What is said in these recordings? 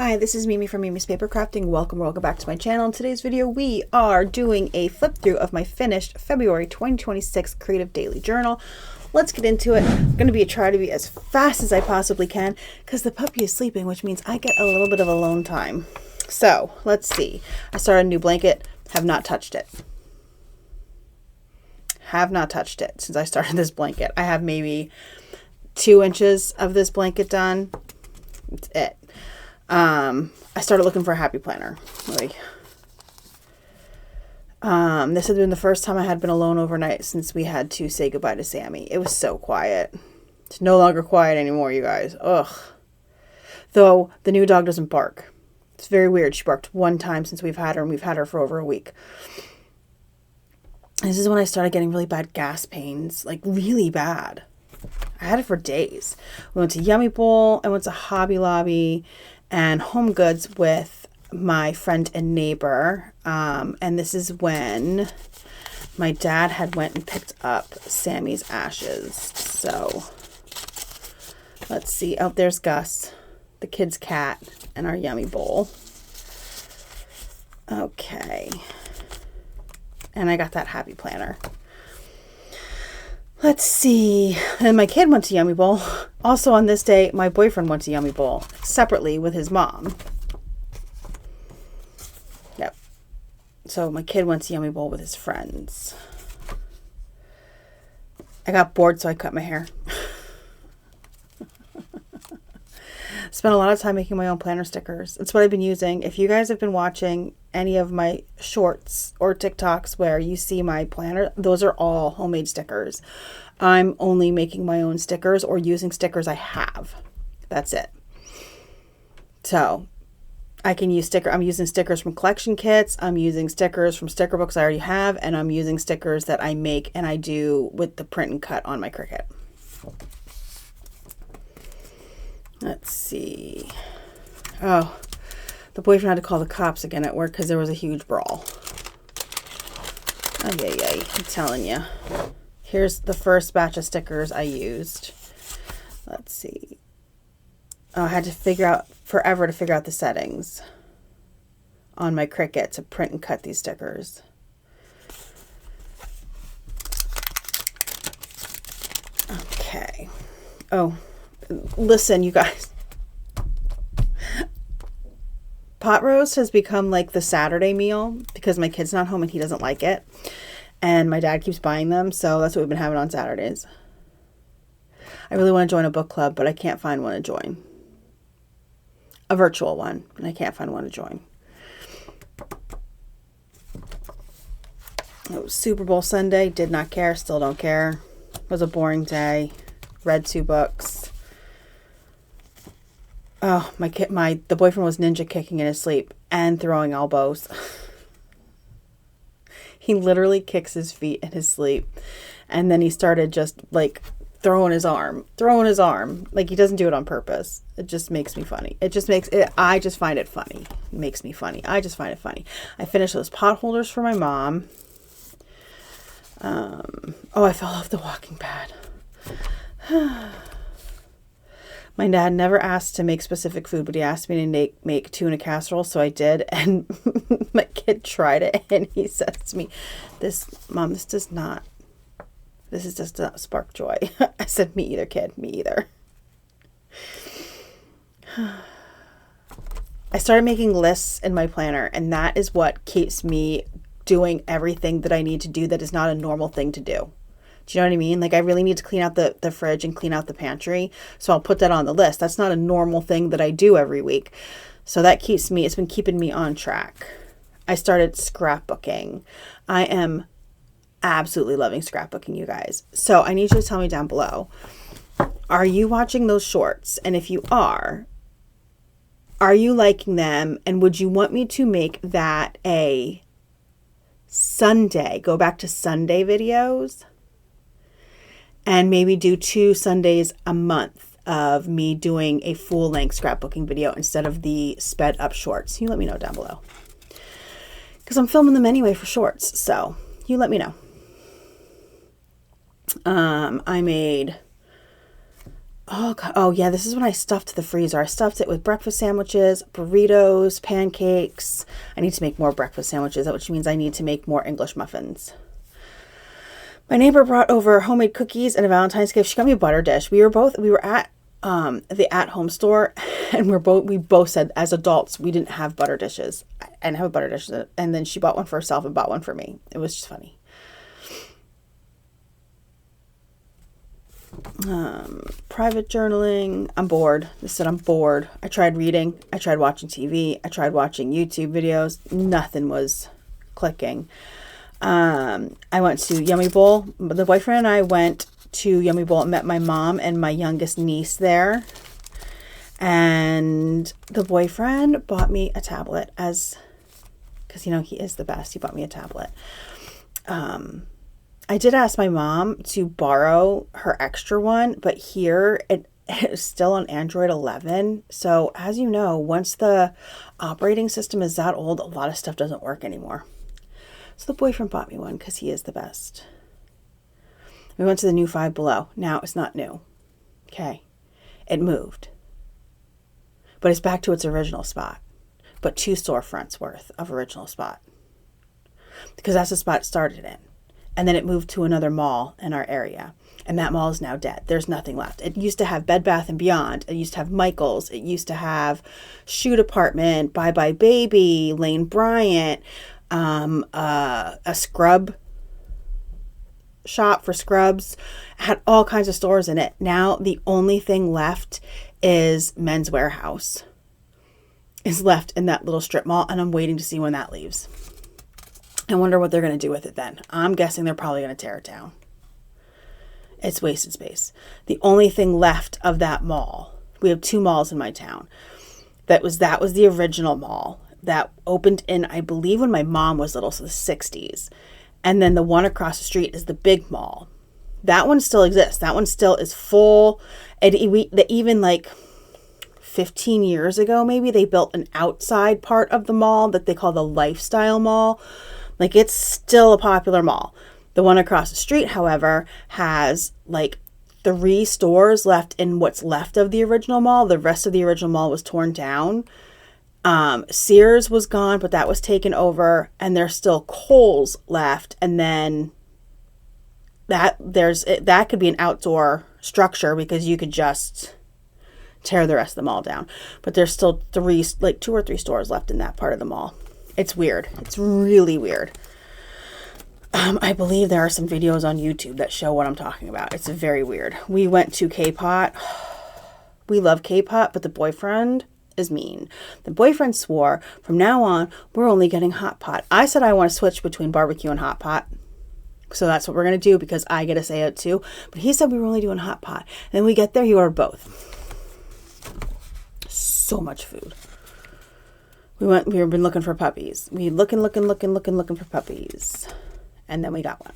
Hi, this is Mimi from Mimi's Paper Crafting. Welcome back to my channel. In today's video, we are doing a flip through of my finished February 2026 Creative Daily Journal. Let's get into it. I'm going to try to be as fast as I possibly can because the puppy is sleeping, which means I get a little bit of alone time. So let's see. I started a new blanket. Have not touched it. Have not touched it since I started this blanket. I have maybe 2 inches of this blanket done. That's it. I started looking for a happy planner. This had been the first time I had been alone overnight since we had to say goodbye to Sammy. It was so quiet. It's no longer quiet anymore, you guys. Ugh. Though the new dog doesn't bark. It's very weird. She barked one time since we've had her, and we've had her for over a week. This is when I started getting really bad gas pains, like really bad. I had it for days. We went to Yummy Bowl. I went to Hobby Lobby and Home Goods with my friend and neighbor. And this is when my dad had went and picked up Sammy's ashes. So let's see. Oh, there's Gus, the kid's cat, and our Yummy Bowl. Okay. And I got that happy planner. Let's see. And my kid went to Yummy Bowl. Also on this day, my boyfriend went to Yummy Bowl separately with his mom. Yep. So my kid went to Yummy Bowl with his friends. I got bored, so I cut my hair. Spent a lot of time making my own planner stickers. It's what I've been using. If you guys have been watching any of my shorts or TikToks where you see my planner, those are all homemade stickers. I'm only making my own stickers or using stickers I have. That's it. So I can use I'm using stickers from collection kits. I'm using stickers from sticker books I already have, and I'm using stickers that I make and I do with the print and cut on my Cricut. Let's see. Oh, the boyfriend had to call the cops again at work because there was a huge brawl. Oh, yeah, I'm telling you. Here's the first batch of stickers I used. Let's see. Oh, I had to forever to figure out the settings on my Cricut to print and cut these stickers. Okay. Oh. Listen, you guys, pot roast has become like the Saturday meal because my kid's not home and he doesn't like it. And my dad keeps buying them. So that's what we've been having on Saturdays. I really want to join a book club, but I can't find one to join. A virtual one, and I can't find one to join. It was Super Bowl Sunday. Did not care. Still don't care. It was a boring day. Read 2 books. Oh, the boyfriend was ninja kicking in his sleep and throwing elbows. He literally kicks his feet in his sleep. And then he started just like throwing his arm. Like he doesn't do it on purpose. It just makes me funny. I just find it funny. It makes me funny. I just find it funny. I finished those pot holders for my mom. Oh, I fell off the walking pad. My dad never asked to make specific food, but he asked me to make tuna casserole, so I did. And my kid tried it, and he says to me, Mom, this does not spark joy. I said, me either, kid, me either. I started making lists in my planner, and that is what keeps me doing everything that I need to do that is not a normal thing to do. Do you know what I mean? Like I really need to clean out the fridge and clean out the pantry. So I'll put that on the list. That's not a normal thing that I do every week. So that it's been keeping me on track. I started scrapbooking. I am absolutely loving scrapbooking, you guys. So I need you to tell me down below, are you watching those shorts? And if you are you liking them? And would you want me to make that a Sunday, go back to Sunday videos? And maybe do 2 Sundays a month of me doing a full-length scrapbooking video instead of the sped-up shorts. You let me know down below. Because I'm filming them anyway for shorts. So you let me know. I made Oh, God. Oh, yeah, this is when I stuffed the freezer. I stuffed it with breakfast sandwiches, burritos, pancakes. I need to make more breakfast sandwiches, which means I need to make more English muffins. My neighbor brought over homemade cookies and a Valentine's gift. She got me a butter dish. We were at the at-home store, and we both said as adults we didn't have butter dishes. I didn't have a butter dish, and then she bought one for herself and bought one for me. It was just funny. Private journaling. I'm bored. This said I'm bored. I tried reading. I tried watching TV. I tried watching YouTube videos. Nothing was clicking. I went to Yummy Bowl. The boyfriend and I went to Yummy Bowl and met my mom and my youngest niece there. And the boyfriend bought me a tablet because, he is the best. He bought me a tablet. I did ask my mom to borrow her extra one, but here it is still on Android 11. So as you know, once the operating system is that old, a lot of stuff doesn't work anymore. So the boyfriend bought me one because he is the best. We went to the new Five Below. Now it's not new. Okay. It moved. But it's back to its original spot. But 2 storefronts worth of original spot. Because that's the spot it started in. And then it moved to another mall in our area. And that mall is now dead. There's nothing left. It used to have Bed Bath & Beyond. It used to have Michael's. It used to have Shoe Department, Bye Bye Baby, Lane Bryant, a scrub shop for scrubs. It had all kinds of stores in it. Now the only thing left is Men's Warehouse. Is left in that little strip mall, and I'm waiting to see when that leaves. I wonder what they're going to do with it then. I'm guessing they're probably going to tear it down. It's wasted space. The only thing left of that mall, we have 2 malls in my town. That was the original mall that opened in, I believe, when my mom was little, so the 60s. And then the one across the street is the big mall. That one still exists. That one still is full. And even like 15 years ago, maybe, they built an outside part of the mall that they call the lifestyle mall. Like, it's still a popular mall. The one across the street, however, has like 3 stores left in what's left of the original mall. The rest of the original mall was torn down. Sears was gone, but that was taken over, and there's still Kohl's left. And then that could be an outdoor structure because you could just tear the rest of the mall down. But there's still 2 or 3 stores left in that part of the mall. It's weird. It's really weird. I believe there are some videos on YouTube that show what I'm talking about. It's very weird. We went to K-Pot. We love K-Pot, but the boyfriend is mean. The boyfriend swore, from now on, we're only getting hot pot. I said I want to switch between barbecue and hot pot. So that's what we're going to do because I get to say it too. But he said we were only doing hot pot. And then we get there, he ordered both. So much food. We've been looking for puppies. We looking for puppies. And then we got one.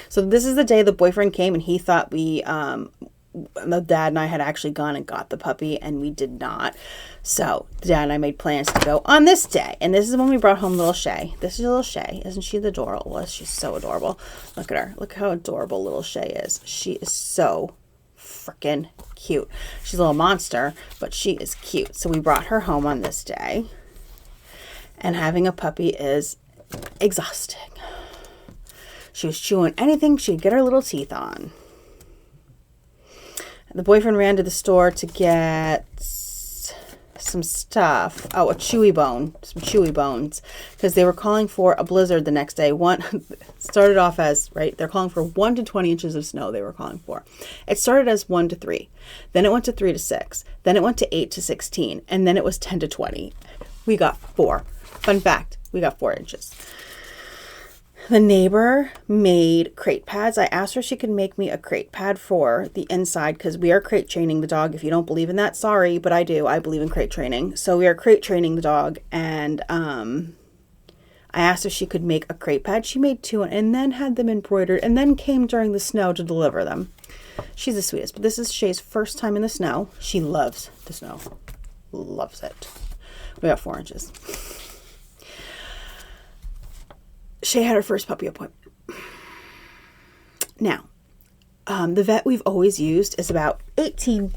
So this is the day the boyfriend came and he thought the dad and I had actually gone and got the puppy, and we did not. So the dad and I made plans to go on this day. And this is when we brought home little Shay. This is little Shay. Isn't she adorable? She's so adorable. Look at her. Look how adorable little Shay is. She is so freaking cute. She's a little monster, but she is cute. So we brought her home on this day. And having a puppy is exhausting. She was chewing anything she could get her little teeth on. The boyfriend ran to the store to get some stuff. Oh, some chewy bones, because they were calling for a blizzard the next day. One started off as, they're calling for 1 to 20 inches of snow they were calling for. It started as 1 to 3. Then it went to 3 to 6. Then it went to 8 to 16. And then it was 10 to 20. We got 4. Fun fact, we got 4 inches. The neighbor made crate pads. I asked her if she could make me a crate pad for the inside because we are crate training the dog. If you don't believe in that, sorry, but I do. I believe in crate training. So we are crate training the dog, and I asked if she could make a crate pad. She made 2 and then had them embroidered and then came during the snow to deliver them. She's the sweetest. But this is Shay's first time in the snow. She loves the snow. Loves it. We got 4 inches. Shay had her first puppy appointment. Now, the vet we've always used is about 18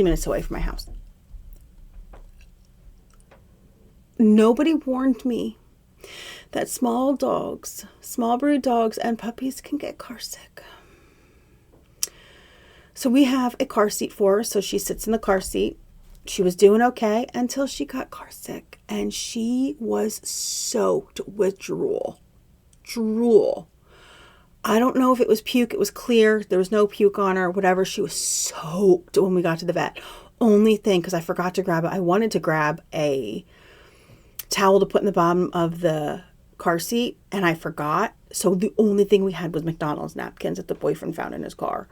minutes away from my house. Nobody warned me that small breed dogs and puppies can get car sick. So we have a car seat for her, so she sits in the car seat. She was doing okay until she got car sick, and she was soaked with drool. I don't know if it was puke. It was clear. There was no puke on her, whatever. She was soaked when we got to the vet. Only thing, because I forgot to grab it, I wanted to grab a towel to put in the bottom of the car seat, and I forgot. So the only thing we had was McDonald's napkins that the boyfriend found in his car.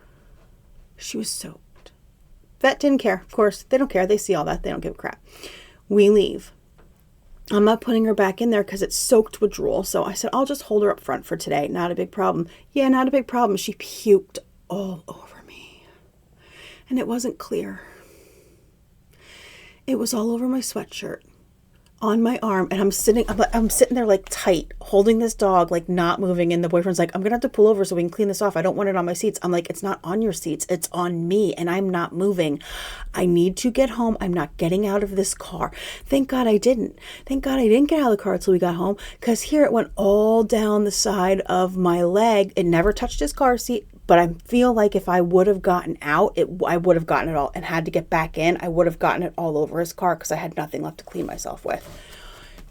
She was soaked. Vet didn't care. Of course, they don't care. They see all that. They don't give a crap. We leave. I'm not putting her back in there because it's soaked with drool. So I said, I'll just hold her up front for today. Not a big problem. Yeah, not a big problem. She puked all over me. And it wasn't clear. It was all over my sweatshirt, on my arm, and I'm sitting there like tight, holding this dog, like not moving, and the boyfriend's like, I'm gonna have to pull over so we can clean this off. I don't want it on my seats. I'm like, it's not on your seats, it's on me, and I'm not moving. I need to get home. I'm not getting out of this car. Thank God I didn't. Thank God I didn't get out of the car until we got home, because here it went all down the side of my leg. It never touched his car seat, but I feel like if I would have gotten out, I would have gotten it all, and had to get back in, I would have gotten it all over his car because I had nothing left to clean myself with.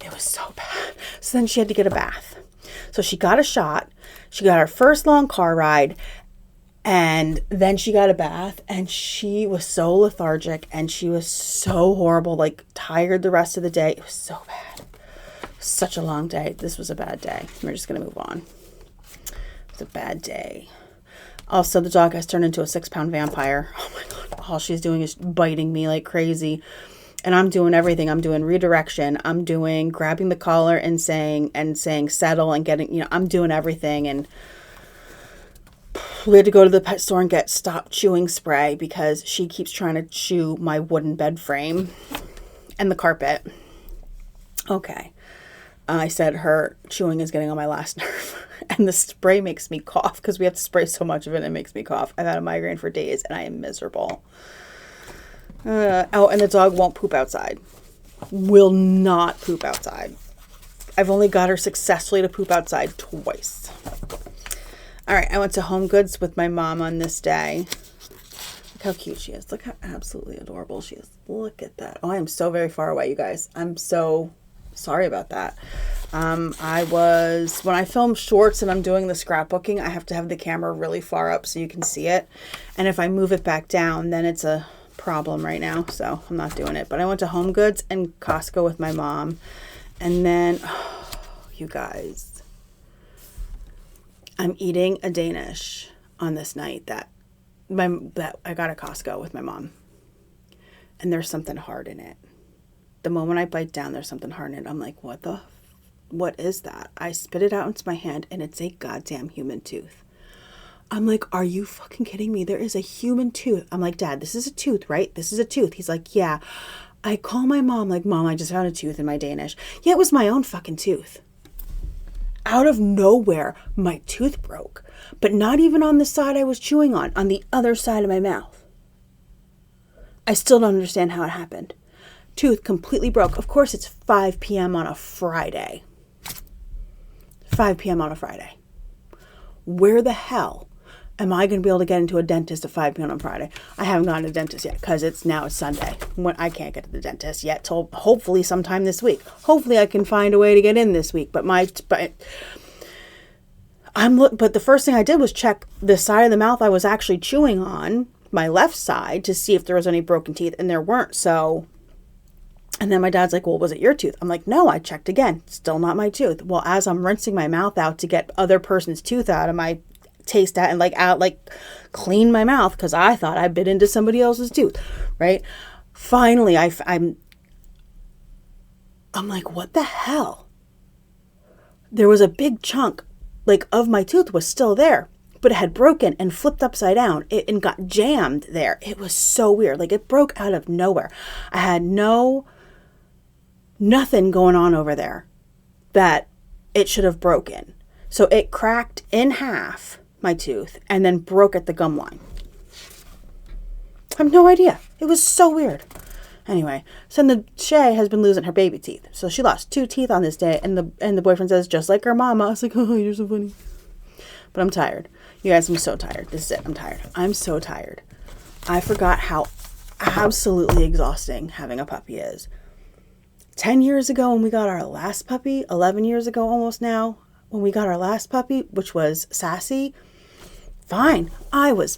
It was so bad. So then she had to get a bath. So she got a shot. She got her first long car ride, and then she got a bath, and she was so lethargic, and she was so horrible, like tired the rest of the day. It was so bad. Such a long day. This was a bad day. We're just going to move on. It was a bad day. Also, the dog has turned into a 6-pound vampire. Oh my God. All she's doing is biting me like crazy. And I'm doing everything. I'm doing redirection. I'm doing grabbing the collar and saying settle and getting, I'm doing everything. And we had to go to the pet store and get stop chewing spray because she keeps trying to chew my wooden bed frame and the carpet. Okay. I said her chewing is getting on my last nerve. And the spray makes me cough because we have to spray so much of it. It makes me cough. I've had a migraine for days and I am miserable. And the dog won't poop outside. Will not poop outside. I've only got her successfully to poop outside twice. All right, I went to Home Goods with my mom on this day. Look how cute she is. Look how absolutely adorable she is. Look at that. Oh, I am so very far away, you guys. I'm so sorry about that. When I film shorts and I'm doing the scrapbooking, I have to have the camera really far up so you can see it. And if I move it back down, then it's a problem right now. So I'm not doing it. But I went to Home Goods and Costco with my mom. And then, you guys, I'm eating a Danish on this night that I got at Costco with my mom. And there's something hard in it. The moment I bite down, there's something hard in it. I'm like, what is that? I spit it out into my hand and it's a goddamn human tooth. I'm like, are you fucking kidding me? There is a human tooth. I'm like, Dad, this is a tooth, right? This is a tooth. He's like, yeah. I call my mom like, Mom, I just found a tooth in my Danish. Yeah, it was my own fucking tooth. Out of nowhere, my tooth broke. But not even on the side I was chewing on the other side of my mouth. I still don't understand how it happened. Tooth completely broke. Of course, it's 5 p.m. on a Friday. 5 p.m. on a Friday. Where the hell am I going to be able to get into a dentist at 5 p.m. on Friday? I haven't gone to the dentist yet because it's Sunday. When I can't get to the dentist yet till hopefully sometime this week. Hopefully I can find a way to get in this week. But the first thing I did was check the side of the mouth I was actually chewing on, my left side, to see if there was any broken teeth, and there weren't. So, and then my dad's like, well, was it your tooth? I'm like, no, I checked again. Still not my tooth. Well, as I'm rinsing my mouth out to get other person's tooth out of my taste out and clean my mouth because I thought I bit into somebody else's tooth, right? Finally, I'm like, what the hell? There was a big chunk of my tooth was still there, but it had broken and flipped upside down and got jammed there. It was so weird. It broke out of nowhere. I had nothing going on over there that it should have broken. So it cracked in half, my tooth, and then broke at the gum line. I have no idea. It was so weird. Anyway, so the Shay has been losing her baby teeth. So she lost 2 teeth on this day, and the boyfriend says, just like her mama. I was like, oh, you're so funny. But I'm tired. You guys, I'm so tired. This is it. I'm tired. I'm so tired. I forgot how absolutely exhausting having a puppy is. 10 years ago when we got our last puppy, 11 years ago almost now, when we got our last puppy, which was Sassy, fine. I was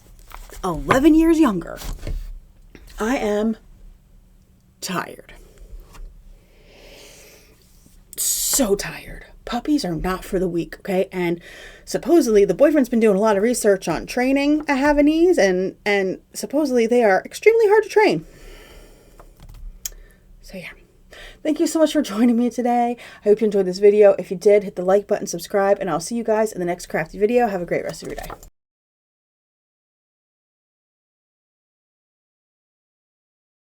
11 years younger. I am tired. So tired. Puppies are not for the weak, okay? And supposedly the boyfriend's been doing a lot of research on training a Havanese, and supposedly they are extremely hard to train. So yeah. Thank you so much for joining me today. I hope you enjoyed this video. If you did, hit the like button, subscribe, and I'll see you guys in the next crafty video. Have a great rest of your day.